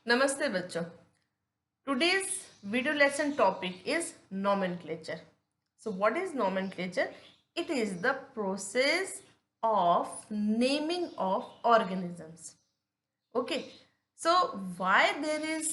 नमस्ते बच्चों. Today's video lesson topic is nomenclature. So what is nomenclature? It is the process of naming of organisms. Okay. So why there is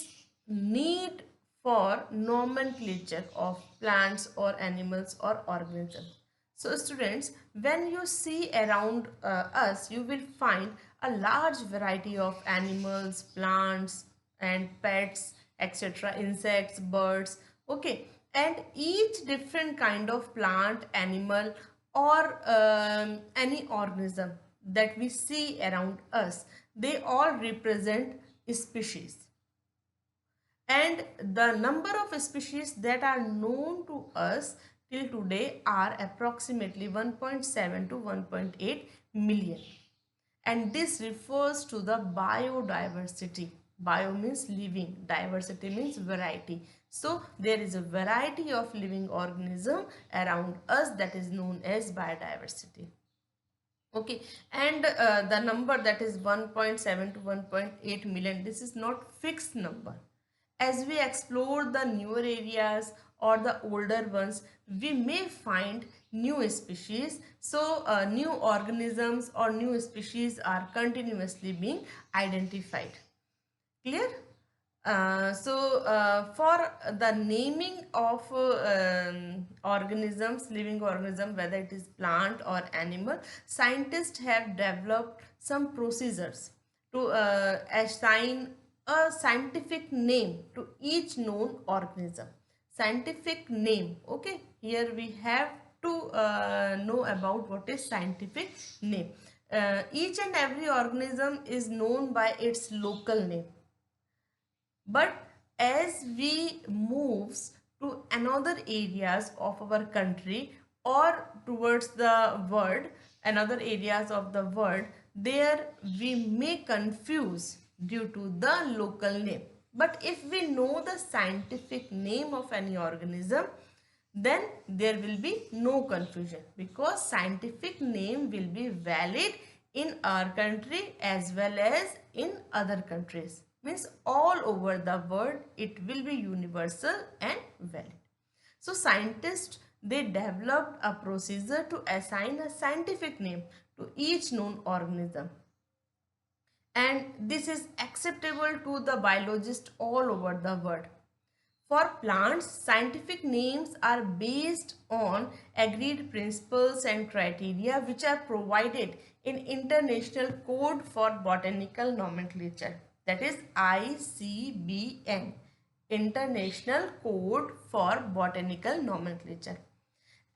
need for nomenclature of plants or animals or organisms? So students, when you see around us, you will find a large variety of animals, plants and pets, etc., insects, birds. Okay. And each different kind of plant, animal or any organism that we see around us, they all represent species, and the number of species that are known to us till today are approximately 1.7 to 1.8 million, and this refers to the biodiversity. Bio means living, diversity means variety. So there is a variety of living organism around us that is known as biodiversity. Okay. And the number that is 1.7 to 1.8 million, this is not fixed number. As we explore the newer areas or the older ones, we may find new species. So new organisms or new species are continuously being identified. Clear? For the naming of organisms, living organism, whether it is plant or animal, scientists have developed some procedures to assign a scientific name to each known organism. Scientific name. Okay, here we have to know about what is scientific name. Each and every organism is known by its local name, but as we moves to another areas of our country or towards the world, another areas of the world, there we may confuse due to the local name. But if we know the scientific name of any organism, then there will be no confusion, because scientific name will be valid in our country as well as in other countries. Means all over the world it will be universal and valid. So scientists, they developed a procedure to assign a scientific name to each known organism, and this is acceptable to the biologists all over the world. For plants, scientific names are based on agreed principles and criteria which are provided in International Code for Botanical Nomenclature, that is ICBN, International Code for Botanical Nomenclature.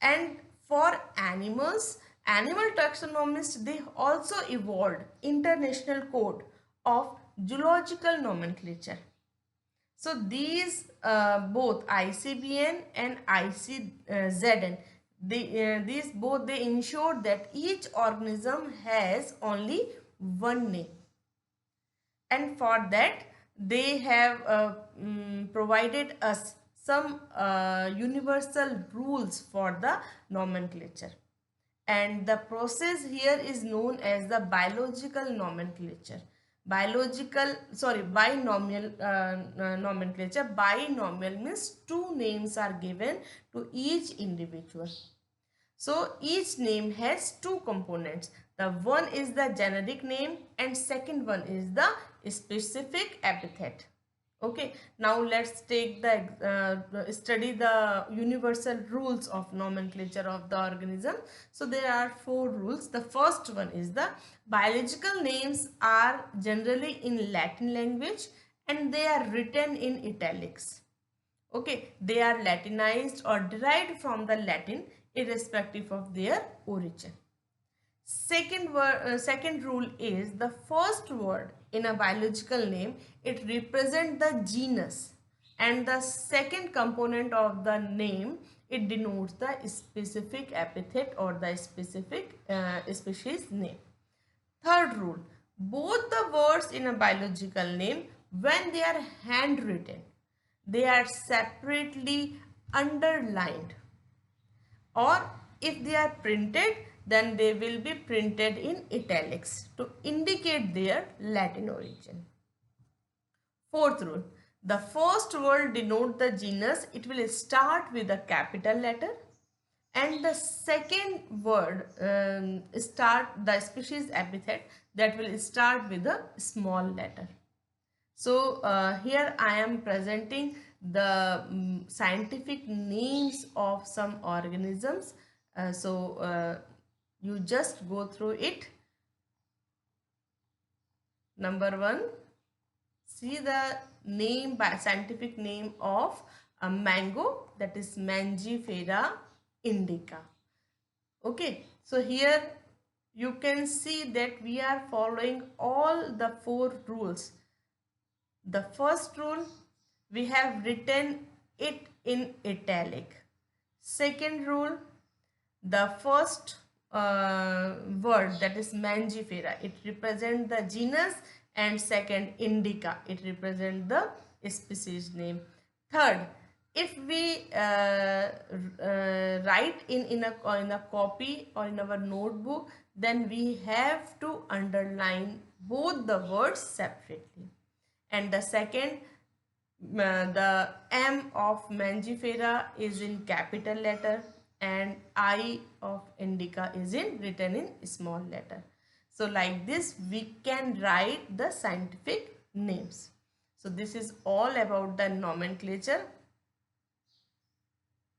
And for animals, animal taxonomists, they also evolved International Code of Zoological Nomenclature. So these both ICBN and ICZN, these both, they ensure that each organism has only one name, and for that they have provided us some universal rules for the nomenclature, and the process here is known as the biological nomenclature. Binomial nomenclature. Binomial means two names are given to each individual. So each name has two components. The one is the generic name and second one is the specific epithet. Okay, now let's take the study the universal rules of nomenclature of the organism. So there are four rules. The first one is the biological names are generally in Latin language and they are written in italics. Okay, they are Latinized or derived from the Latin irrespective of their origin. Second rule is the first word in a biological name, it represents the genus, and the second component of the name, it denotes the specific epithet or the specific species name. Third rule, both the words in a biological name, when they are handwritten, they are separately underlined, or if they are printed, then they will be printed in italics to indicate their Latin origin. Fourth rule. The first word denote the genus. It will start with a capital letter. And the second word start the species epithet that will start with a small letter. So here I am presenting the scientific names of some organisms. You just go through it. Number one, see the name by scientific name of a mango, that is Mangifera indica. Okay, so here you can see that we are following all the four rules. The first rule, we have written it in italic. Second rule, the first word, that is Mangifera, it represents the genus, and second indica, it represents the species name. Third, if we write in a copy or in our notebook, then we have to underline both the words separately. And the second, the M of Mangifera is in capital letter and I of indica is written in small letter. So like this we can write the scientific names. So this is all about the nomenclature.